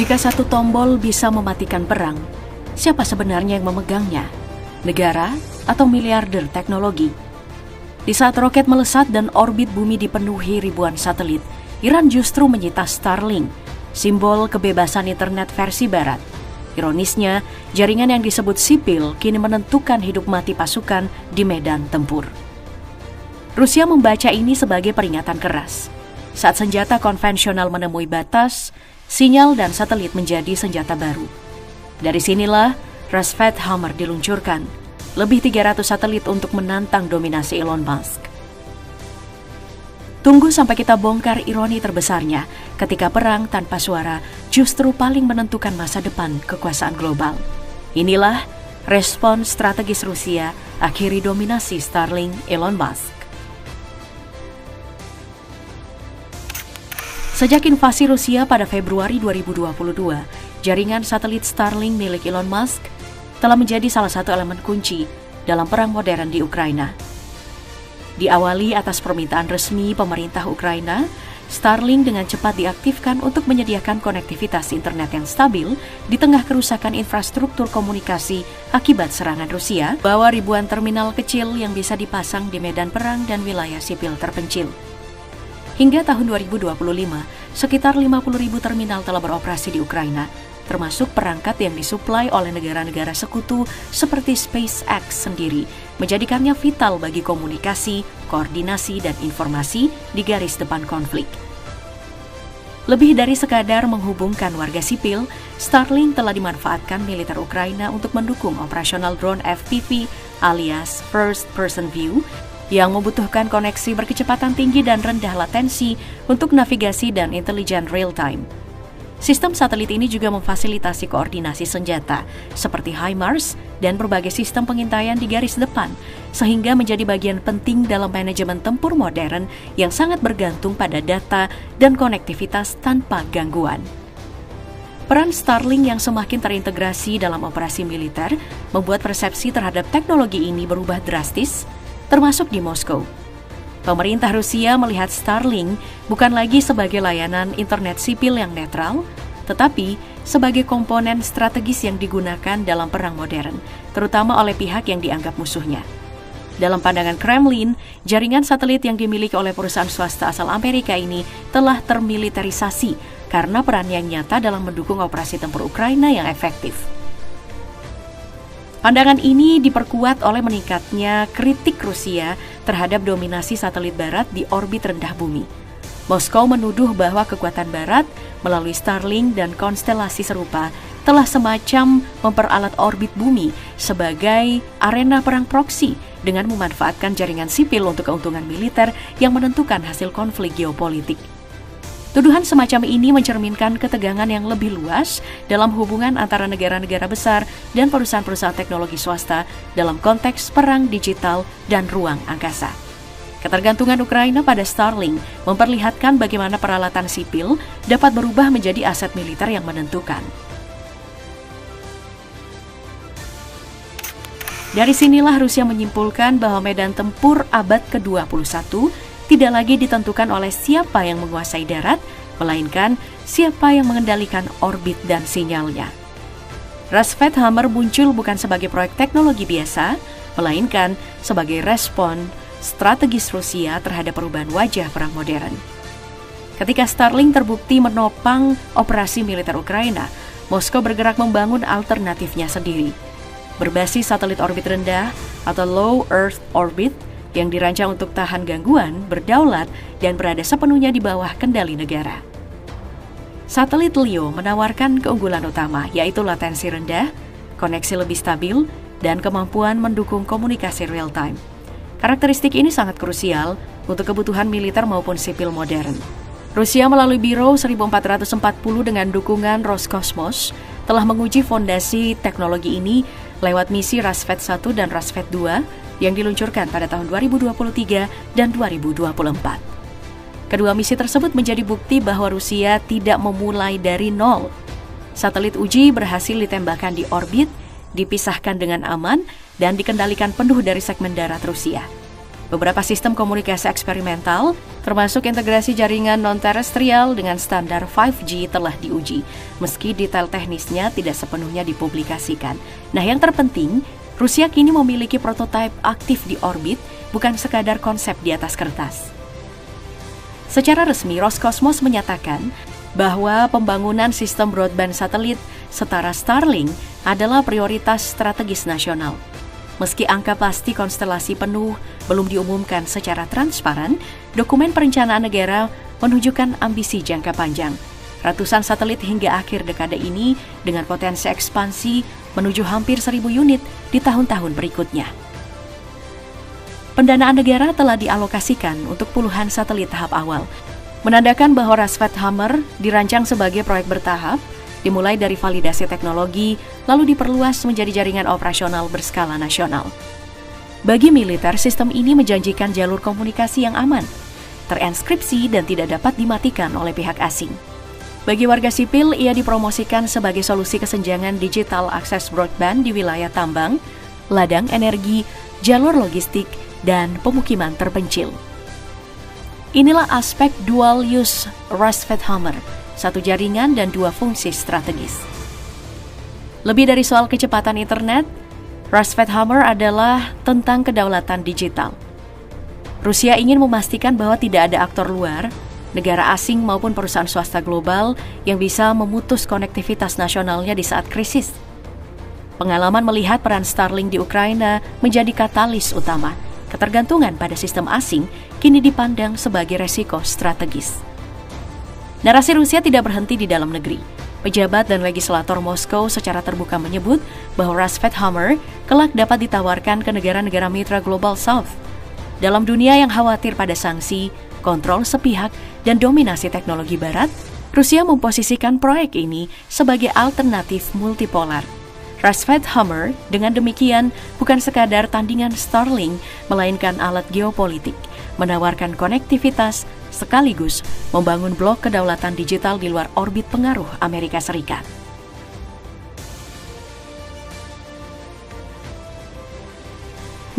Jika satu tombol bisa mematikan perang, siapa sebenarnya yang memegangnya? Negara atau miliarder teknologi? Di saat roket melesat dan orbit bumi dipenuhi ribuan satelit, Iran justru menyita Starlink, simbol kebebasan internet versi barat. Ironisnya, jaringan yang disebut sipil kini menentukan hidup mati pasukan di medan tempur. Rusia membaca ini sebagai peringatan keras. Saat senjata konvensional menemui batas, sinyal dan satelit menjadi senjata baru. Dari sinilah Rasphet Hammer diluncurkan, lebih 300 satelit untuk menantang dominasi Elon Musk. Tunggu sampai kita bongkar ironi terbesarnya ketika perang tanpa suara justru paling menentukan masa depan kekuasaan global. Inilah respon strategis Rusia akhiri dominasi Starlink Elon Musk. Sejak invasi Rusia pada Februari 2022, jaringan satelit Starlink milik Elon Musk telah menjadi salah satu elemen kunci dalam perang modern di Ukraina. Diawali atas permintaan resmi pemerintah Ukraina, Starlink dengan cepat diaktifkan untuk menyediakan konektivitas internet yang stabil di tengah kerusakan infrastruktur komunikasi akibat serangan Rusia, bawa ribuan terminal kecil yang bisa dipasang di medan perang dan wilayah sipil terpencil. Hingga tahun 2025, sekitar 50.000 terminal telah beroperasi di Ukraina, termasuk perangkat yang disuplai oleh negara-negara sekutu seperti SpaceX sendiri, menjadikannya vital bagi komunikasi, koordinasi, dan informasi di garis depan konflik. Lebih dari sekadar menghubungkan warga sipil, Starlink telah dimanfaatkan militer Ukraina untuk mendukung operasional drone FPV alias First Person View yang membutuhkan koneksi berkecepatan tinggi dan rendah latensi untuk navigasi dan intelijen real-time. Sistem satelit ini juga memfasilitasi koordinasi senjata seperti HIMARS dan berbagai sistem pengintaian di garis depan, sehingga menjadi bagian penting dalam manajemen tempur modern yang sangat bergantung pada data dan konektivitas tanpa gangguan. Peran Starlink yang semakin terintegrasi dalam operasi militer membuat persepsi terhadap teknologi ini berubah drastis, termasuk di Moskow. Pemerintah Rusia melihat Starlink bukan lagi sebagai layanan internet sipil yang netral, tetapi sebagai komponen strategis yang digunakan dalam perang modern, terutama oleh pihak yang dianggap musuhnya. Dalam pandangan Kremlin, jaringan satelit yang dimiliki oleh perusahaan swasta asal Amerika ini telah termiliterisasi karena perannya yang nyata dalam mendukung operasi tempur Ukraina yang efektif. Pandangan ini diperkuat oleh meningkatnya kritik Rusia terhadap dominasi satelit barat di orbit rendah bumi. Moskow menuduh bahwa kekuatan barat melalui Starlink dan konstelasi serupa telah semacam memperalat orbit bumi sebagai arena perang proksi dengan memanfaatkan jaringan sipil untuk keuntungan militer yang menentukan hasil konflik geopolitik. Tuduhan semacam ini mencerminkan ketegangan yang lebih luas dalam hubungan antara negara-negara besar dan perusahaan-perusahaan teknologi swasta dalam konteks perang digital dan ruang angkasa. Ketergantungan Ukraina pada Starlink memperlihatkan bagaimana peralatan sipil dapat berubah menjadi aset militer yang menentukan. Dari sinilah Rusia menyimpulkan bahwa medan tempur abad ke-21 tidak lagi ditentukan oleh siapa yang menguasai darat, melainkan siapa yang mengendalikan orbit dan sinyalnya. Rasphet Hammer muncul bukan sebagai proyek teknologi biasa, melainkan sebagai respon strategis Rusia terhadap perubahan wajah perang modern. Ketika Starlink terbukti menopang operasi militer Ukraina, Moskow bergerak membangun alternatifnya sendiri. Berbasis satelit orbit rendah atau low Earth orbit, yang dirancang untuk tahan gangguan, berdaulat, dan berada sepenuhnya di bawah kendali negara. Satelit LEO menawarkan keunggulan utama, yaitu latensi rendah, koneksi lebih stabil, dan kemampuan mendukung komunikasi real-time. Karakteristik ini sangat krusial untuk kebutuhan militer maupun sipil modern. Rusia melalui Biro 1440 dengan dukungan Roskosmos telah menguji fondasi teknologi ini lewat misi Rasphet 1 dan Rasphet 2 yang diluncurkan pada tahun 2023 dan 2024. Kedua misi tersebut menjadi bukti bahwa Rusia tidak memulai dari nol. Satelit uji berhasil ditembakkan di orbit, dipisahkan dengan aman, dan dikendalikan penuh dari segmen darat Rusia. Beberapa sistem komunikasi eksperimental, termasuk integrasi jaringan non-terestrial dengan standar 5G telah diuji, meski detail teknisnya tidak sepenuhnya dipublikasikan. Nah, yang terpenting, Rusia kini memiliki prototipe aktif di orbit, bukan sekadar konsep di atas kertas. Secara resmi, Roskosmos menyatakan bahwa pembangunan sistem broadband satelit setara Starlink adalah prioritas strategis nasional. Meski angka pasti konstelasi penuh belum diumumkan secara transparan, dokumen perencanaan negara menunjukkan ambisi jangka panjang. Ratusan satelit hingga akhir dekade ini dengan potensi ekspansi menuju hampir 1.000 unit di tahun-tahun berikutnya. Pendanaan negara telah dialokasikan untuk puluhan satelit tahap awal, menandakan bahwa Roskosmos dirancang sebagai proyek bertahap, dimulai dari validasi teknologi, lalu diperluas menjadi jaringan operasional berskala nasional. Bagi militer, sistem ini menjanjikan jalur komunikasi yang aman, terenskripsi dan tidak dapat dimatikan oleh pihak asing. Bagi warga sipil, ia dipromosikan sebagai solusi kesenjangan digital akses broadband di wilayah tambang, ladang energi, jalur logistik, dan pemukiman terpencil. Inilah aspek dual use Roskosmos, satu jaringan dan dua fungsi strategis. Lebih dari soal kecepatan internet, Roskosmos adalah tentang kedaulatan digital. Rusia ingin memastikan bahwa tidak ada aktor luar, negara asing maupun perusahaan swasta global yang bisa memutus konektivitas nasionalnya di saat krisis. Pengalaman melihat peran Starlink di Ukraina menjadi katalis utama. Ketergantungan pada sistem asing kini dipandang sebagai resiko strategis. Narasi Rusia tidak berhenti di dalam negeri. Pejabat dan legislator Moskow secara terbuka menyebut bahwa Roskosmos kelak dapat ditawarkan ke negara-negara mitra Global South. Dalam dunia yang khawatir pada sanksi, kontrol sepihak, dan dominasi teknologi Barat, Rusia memposisikan proyek ini sebagai alternatif multipolar. Roskosmos dengan demikian bukan sekadar tandingan Starlink, melainkan alat geopolitik, menawarkan konektivitas, sekaligus membangun blok kedaulatan digital di luar orbit pengaruh Amerika Serikat.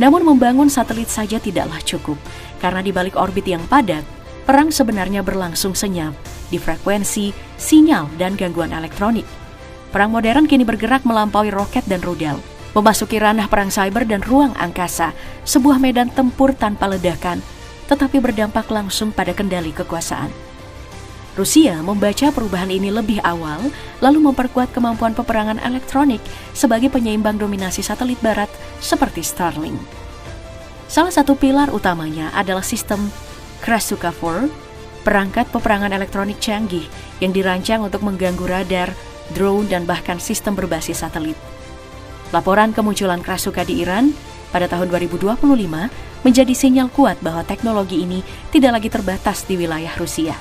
Namun membangun satelit saja tidaklah cukup, karena di balik orbit yang padat, perang sebenarnya berlangsung senyap di frekuensi, sinyal, dan gangguan elektronik. Perang modern kini bergerak melampaui roket dan rudal, memasuki ranah perang cyber dan ruang angkasa, sebuah medan tempur tanpa ledakan, tetapi berdampak langsung pada kendali kekuasaan. Rusia membaca perubahan ini lebih awal, lalu memperkuat kemampuan peperangan elektronik sebagai penyeimbang dominasi satelit barat seperti Starlink. Salah satu pilar utamanya adalah sistem Krasukha-4, perangkat peperangan elektronik canggih yang dirancang untuk mengganggu radar, drone, dan bahkan sistem berbasis satelit. Laporan kemunculan Krasukha di Iran pada tahun 2025 menjadi sinyal kuat bahwa teknologi ini tidak lagi terbatas di wilayah Rusia.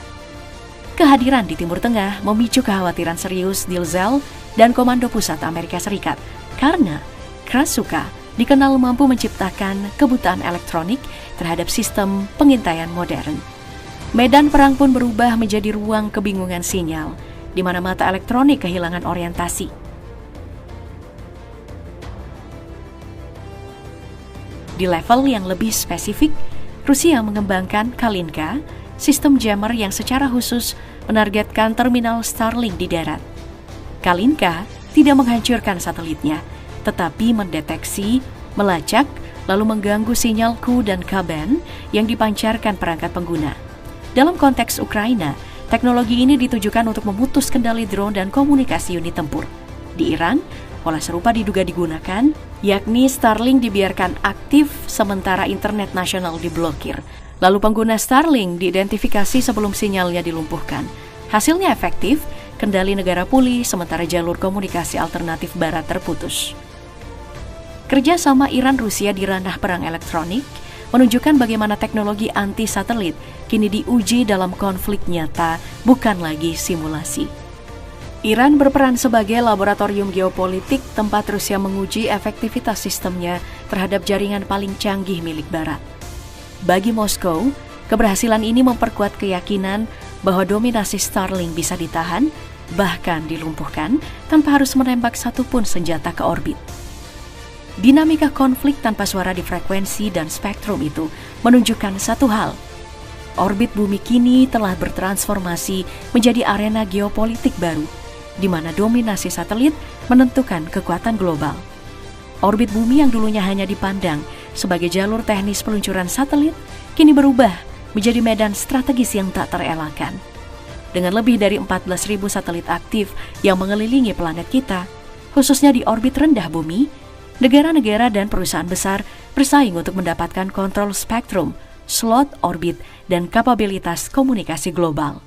Kehadiran di Timur Tengah memicu kekhawatiran serius Dilzal dan Komando Pusat Amerika Serikat karena Krasukha dikenal mampu menciptakan kebutaan elektronik terhadap sistem pengintaian modern. Medan perang pun berubah menjadi ruang kebingungan sinyal, di mana mata elektronik kehilangan orientasi. Di level yang lebih spesifik, Rusia mengembangkan Kalinka, sistem jammer yang secara khusus menargetkan terminal Starlink di darat. Kalinka tidak menghancurkan satelitnya, tetapi mendeteksi, melacak, lalu mengganggu sinyal Ku dan Ka-band yang dipancarkan perangkat pengguna. Dalam konteks Ukraina, teknologi ini ditujukan untuk memutus kendali drone dan komunikasi unit tempur. Di Iran, pola serupa diduga digunakan, yakni Starlink dibiarkan aktif sementara internet nasional diblokir. Lalu pengguna Starlink diidentifikasi sebelum sinyalnya dilumpuhkan. Hasilnya efektif, kendali negara pulih sementara jalur komunikasi alternatif barat terputus. Kerjasama Iran-Rusia di ranah perang elektronik menunjukkan bagaimana teknologi anti-satelit kini diuji dalam konflik nyata, bukan lagi simulasi. Iran berperan sebagai laboratorium geopolitik tempat Rusia menguji efektivitas sistemnya terhadap jaringan paling canggih milik Barat. Bagi Moskow, keberhasilan ini memperkuat keyakinan bahwa dominasi Starlink bisa ditahan, bahkan dilumpuhkan, tanpa harus menembak satupun senjata ke orbit. Dinamika konflik tanpa suara di frekuensi dan spektrum itu menunjukkan satu hal. Orbit bumi kini telah bertransformasi menjadi arena geopolitik baru, di mana dominasi satelit menentukan kekuatan global. Orbit bumi yang dulunya hanya dipandang sebagai jalur teknis peluncuran satelit, kini berubah menjadi medan strategis yang tak terelakkan. Dengan lebih dari 14.000 satelit aktif yang mengelilingi planet kita, khususnya di orbit rendah bumi, negara-negara dan perusahaan besar bersaing untuk mendapatkan kontrol spektrum, slot orbit, dan kapabilitas komunikasi global.